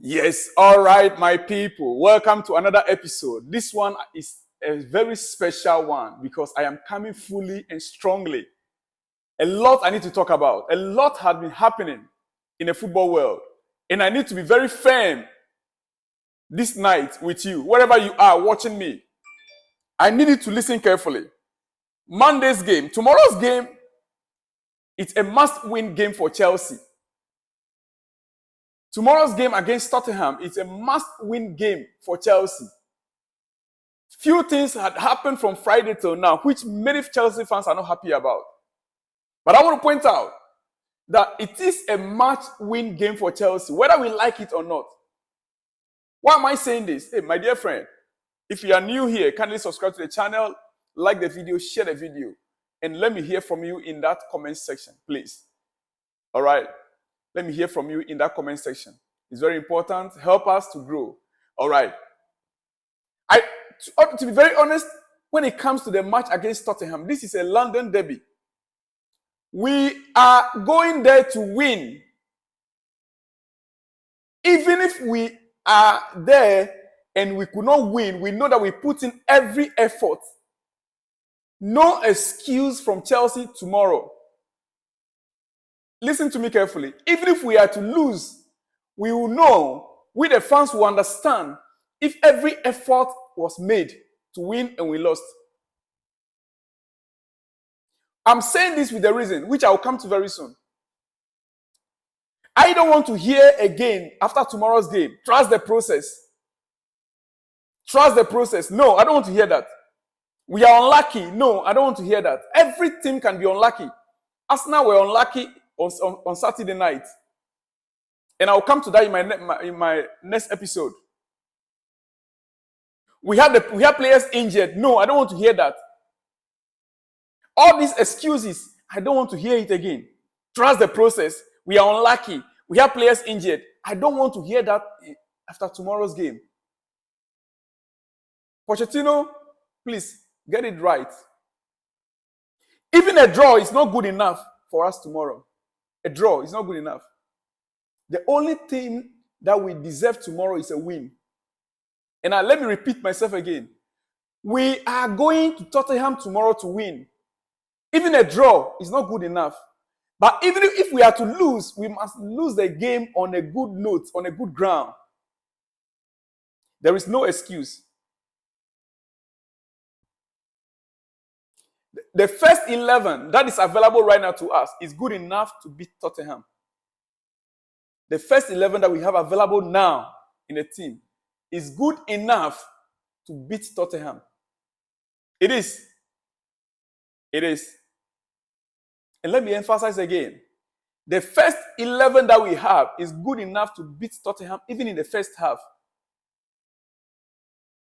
Yes, all right, my people. Welcome to another episode. This one is a very special one because I am coming fully and strongly. A lot I need to talk about. A lot has been happening in the football world. And I need to be very firm this night with you, wherever you are watching me. I need you to listen carefully. Monday's game, tomorrow's game, it's a must-win game for Chelsea. Tomorrow's game against Tottenham is a must-win game for Chelsea. Few things had happened from Friday till now, which many Chelsea fans are not happy about. But I want to point out that it is a must-win game for Chelsea, whether we like it or not. Why am I saying this? Hey, my dear friend, if you are new here, kindly subscribe to the channel, like the video, share the video, and let me hear from you in that comment section, please. All right? Let me hear from you in that comment section. It's very important. Help us to grow. All right. To be very honest, when it comes to the match against Tottenham, this is a London derby. We are going there to win. Even if we are there and we could not win, we know that we put in every effort. No excuse from Chelsea tomorrow. Listen to me carefully. Even if we are to lose, we will know, we the fans will understand if every effort was made to win and we lost. I'm saying this with a reason, which I will come to very soon. I don't want to hear again after tomorrow's game, trust the process. Trust the process. No, I don't want to hear that. We are unlucky. No, I don't want to hear that. Every team can be unlucky. Arsenal were unlucky on Saturday night. And I'll come to that in my next episode. We have players injured. No, I don't want to hear that. All these excuses, I don't want to hear it again. Trust the process. We are unlucky. We have players injured. I don't want to hear that after tomorrow's game. Pochettino, please get it right. Even a draw is not good enough for us tomorrow. A draw is not good enough. The only thing that we deserve tomorrow is a win. And now let me repeat myself again. We are going to Tottenham tomorrow to win. Even a draw is not good enough. But even if we are to lose, we must lose the game on a good note, on a good ground. There is no excuse. The first 11 that is available right now to us is good enough to beat Tottenham. The first 11 that we have available now in the team is good enough to beat Tottenham. It is. It is. And let me emphasize again. The first 11 that we have is good enough to beat Tottenham even in the first half.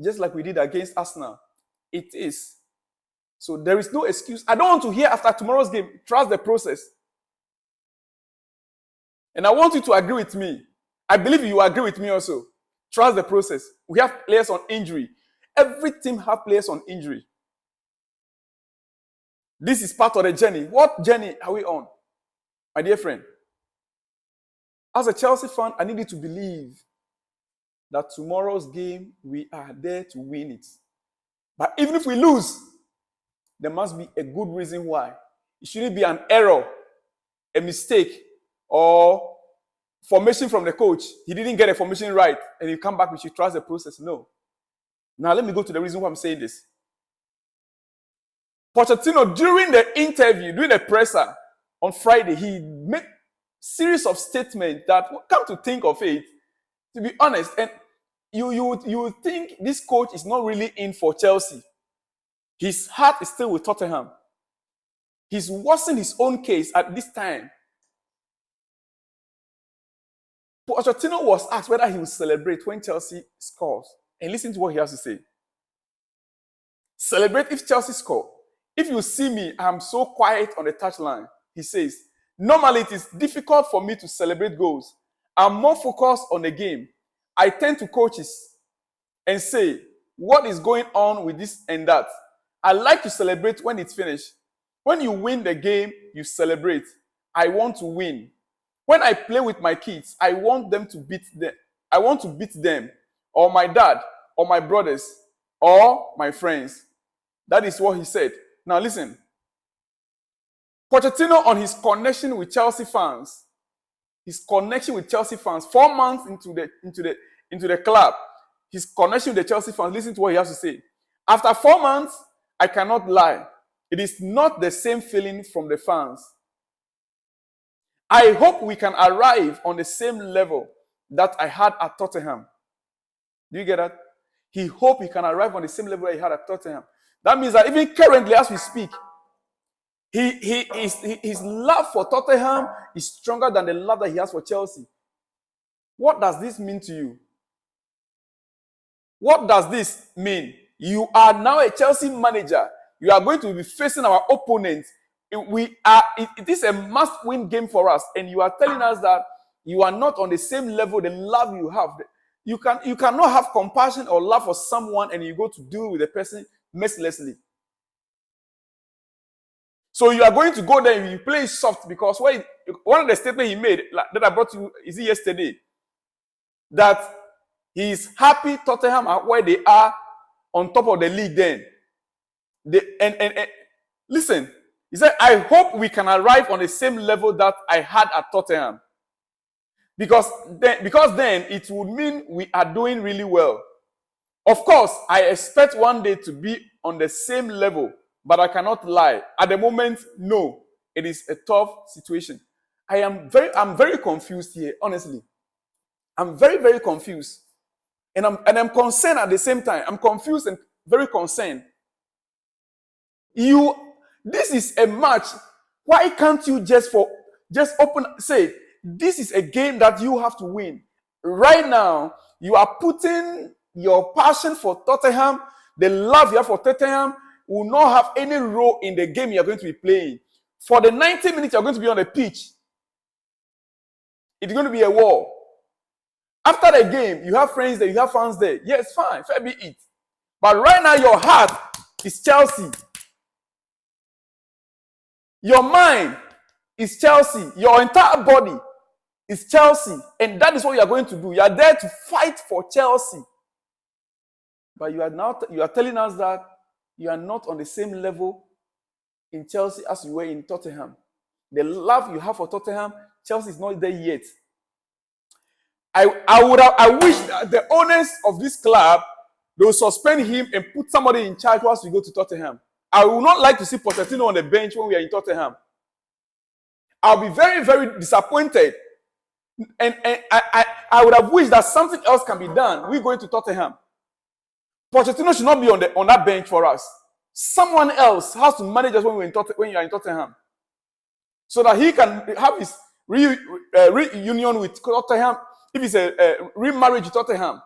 Just like we did against Arsenal. It is. So there is no excuse. I don't want to hear after tomorrow's game. Trust the process. And I want you to agree with me. I believe you agree with me also. Trust the process. We have players on injury. Every team has players on injury. This is part of the journey. What journey are we on? My dear friend, as a Chelsea fan, I need you to believe that tomorrow's game, we are there to win it. But even if we lose, there must be a good reason why. It shouldn't be an error, a mistake, or formation from the coach. He didn't get a formation right, and you come back, we should trust the process. No. Now, let me go to the reason why I'm saying this. Pochettino, during the interview, during the presser on Friday, he made a series of statements that, come to think of it, to be honest, and you think this coach is not really in for Chelsea. His heart is still with Tottenham. He's worsening his own case at this time. Pochettino was asked whether he would celebrate when Chelsea scores. And listen to what he has to say. Celebrate if Chelsea score. If you see me, I'm so quiet on the touchline. He says, normally it is difficult for me to celebrate goals. I'm more focused on the game. I turn to coaches and say, what is going on with this and that? I like to celebrate when it's finished. When you win the game, you celebrate. I want to win. When I play with my kids, I want them to beat them. I want to beat them, or my dad, or my brothers, or my friends. That is what he said. Now listen. Pochettino on his connection with Chelsea fans, 4 months into the club, his connection with the Chelsea fans, listen to what he has to say. After 4 months, I cannot lie. It is not the same feeling from the fans. I hope we can arrive on the same level that I had at Tottenham. Do you get that? He hoped he can arrive on the same level that he had at Tottenham. That means that even currently, as we speak, his love for Tottenham is stronger than the love that he has for Chelsea. What does this mean to you? What does this mean? You are now a Chelsea manager. You are going to be facing our opponents. It is a must-win game for us, and you are telling us that you are not on the same level, the love you have. You cannot have compassion or love for someone and you go to deal with the person mercilessly. So you are going to go there and you play soft because one of the statements he made that I brought to you is yesterday, that he is happy Tottenham are where they are on top of the league then. Listen, he said, I hope we can arrive on the same level that I had at Tottenham. Because then it would mean we are doing really well. Of course, I expect one day to be on the same level, but I cannot lie. At the moment, no. It is a tough situation. I'm very confused here, honestly. I'm very, very confused. And I'm concerned at the same time. I'm confused and very concerned. This is a match. Why can't you just say, this is a game that you have to win. Right now, you are putting your passion for Tottenham, the love you have for Tottenham, will not have any role in the game you are going to be playing. For the 90 minutes you are going to be on the pitch, it's going to be a war. After the game, you have friends there, you have fans there. Yes, fine, fair be it. But right now, your heart is Chelsea. Your mind is Chelsea. Your entire body is Chelsea. And that is what you are going to do. You are there to fight for Chelsea. But you are telling us that you are not on the same level in Chelsea as you were in Tottenham. The love you have for Tottenham, Chelsea is not there yet. I wish that the owners of this club, they will suspend him and put somebody in charge once we go to Tottenham. I would not like to see Pochettino on the bench when we are in Tottenham. I'll be very, very disappointed. And I would have wished that something else can be done. We're going to Tottenham. Pochettino should not be on that bench for us. Someone else has to manage us when you are in Tottenham, so that he can have his reunion with Tottenham. If it's a remarriage with Tottenham,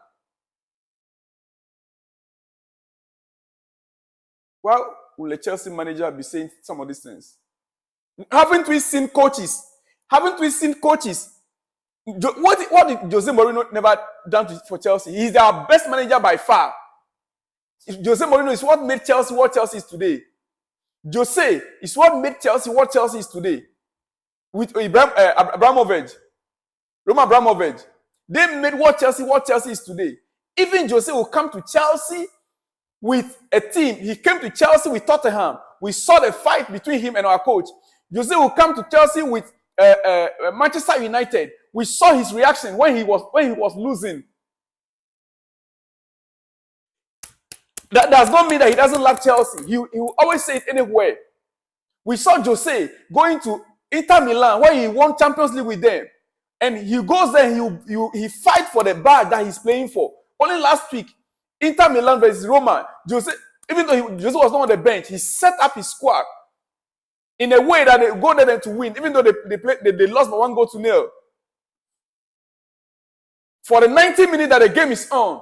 well, will the Chelsea manager be saying some of these things? Haven't we seen coaches? What did Jose Mourinho never done for Chelsea? He's our best manager by far. Jose Mourinho is what made Chelsea what Chelsea is today. Jose is what made Chelsea what Chelsea is today. With Roman Abramovich, they made what Chelsea is today. Even Jose will come to Chelsea with a team. He came to Chelsea with Tottenham. We saw the fight between him and our coach. Jose will come to Chelsea with Manchester United. We saw his reaction when he was losing. That does not mean that he doesn't love Chelsea. He will always say it anywhere. We saw Jose going to Inter Milan where he won Champions League with them. And he goes there and he fight for the badge that he's playing for. Only last week, Inter Milan versus Roma, even though Jose was not on the bench, he set up his squad in a way that they go there to win, even though they lost by 1-0. For the 90 minutes that the game is on,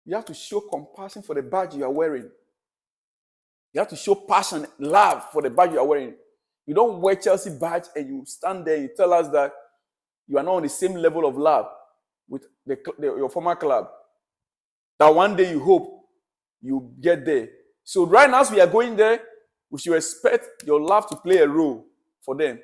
you have to show compassion for the badge you are wearing. You have to show passion, love for the badge you are wearing. You don't wear Chelsea badge and you stand there and you tell us that you are not on the same level of love with your former club. That one day you hope you get there. So right now, as we are going there, we should expect your love to play a role for them.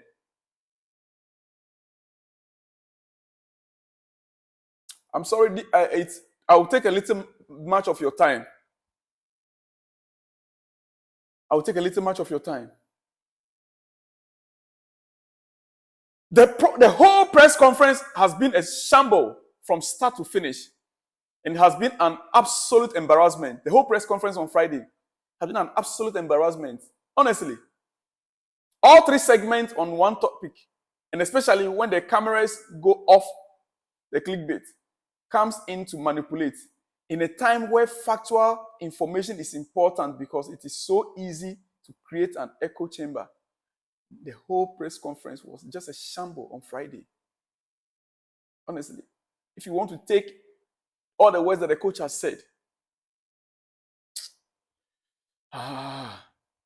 I'm sorry, I will take a little much of your time. I will take a little much of your time. The whole press conference has been a shamble from start to finish. And it has been an absolute embarrassment. The whole press conference on Friday has been an absolute embarrassment. Honestly. All three segments on one topic. And especially when the cameras go off the clickbait, comes in to manipulate. In a time where factual information is important because it is so easy to create an echo chamber. The whole press conference was just a shamble on Friday. Honestly. If you want to take all the words that the coach has said.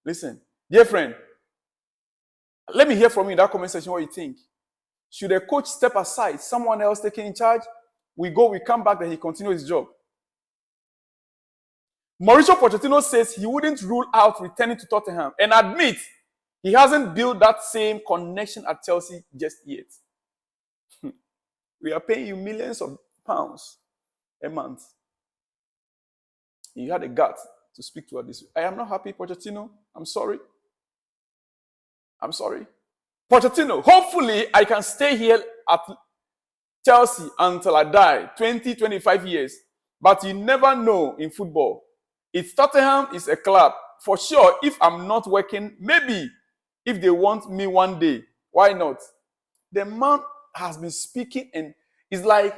Listen, dear friend, let me hear from you in that comment section what you think. Should a coach step aside, someone else taking in charge? We come back, then he continues his job. Mauricio Pochettino says he wouldn't rule out returning to Tottenham and admit he hasn't built that same connection at Chelsea just yet. We are paying you millions of pounds a month. You had a gut to speak to her this way. I am not happy, Pochettino. I'm sorry. Pochettino, hopefully I can stay here at Chelsea until I die, 20, 25 years. But you never know in football. If Tottenham is a club, for sure, if I'm not working, maybe if they want me one day, why not? The man has been speaking and it's like,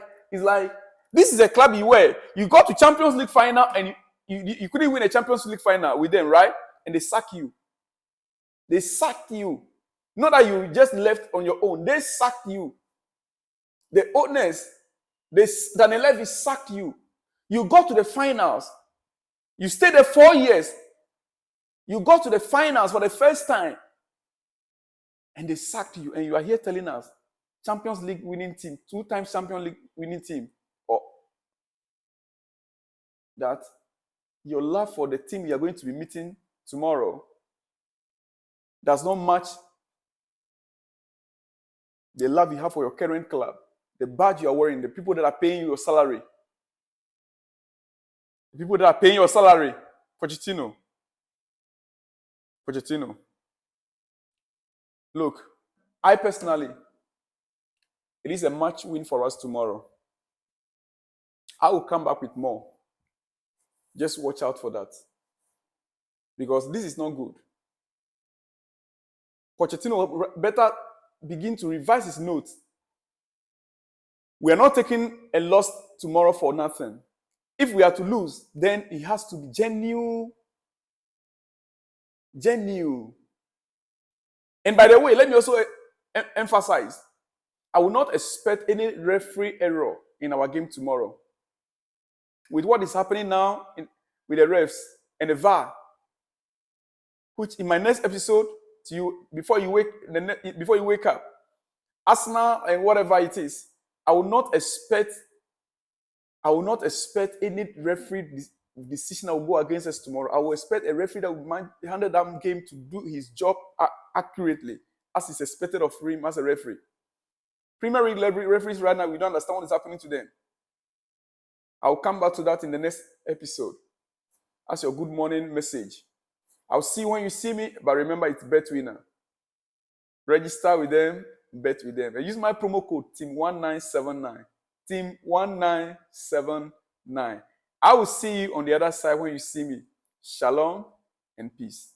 this is a club you were. You got to Champions League final and you couldn't win a Champions League final with them, right? And they sack you. They sacked you. Not that you just left on your own. They sacked you. The owners, Daniel Levy sacked you. You got to the finals. You stayed there 4 years. You got to the finals for the first time. And they sacked you. And you are here telling us, Champions League winning team, 2 times Champions League winning team, or that your love for the team you are going to be meeting tomorrow does not match the love you have for your current club, the badge you are wearing, the people that are paying you your salary. The people that are paying your salary, Pochettino. Look, I personally, it is a match win for us tomorrow. I will come back with more. Just watch out for that. Because this is not good. Pochettino better begin to revise his notes. We are not taking a loss tomorrow for nothing. If we are to lose, then it has to be genuine. And by the way, let me also emphasize, I will not expect any referee error in our game tomorrow. With what is happening now with the refs and the VAR, which in my next episode to you before you wake up, Arsenal and whatever it is, I will not expect any referee decision that will go against us tomorrow. I will expect a referee that will handle that game to do his job accurately, as is expected of him as a referee. Premier League referees right now, we don't understand what is happening to them. I'll come back to that in the next episode as your good morning message. I'll see you when you see me, but remember it's Bet Winner. Register with them, bet with them. And use my promo code TEAM1979. TEAM1979. I will see you on the other side when you see me. Shalom and peace.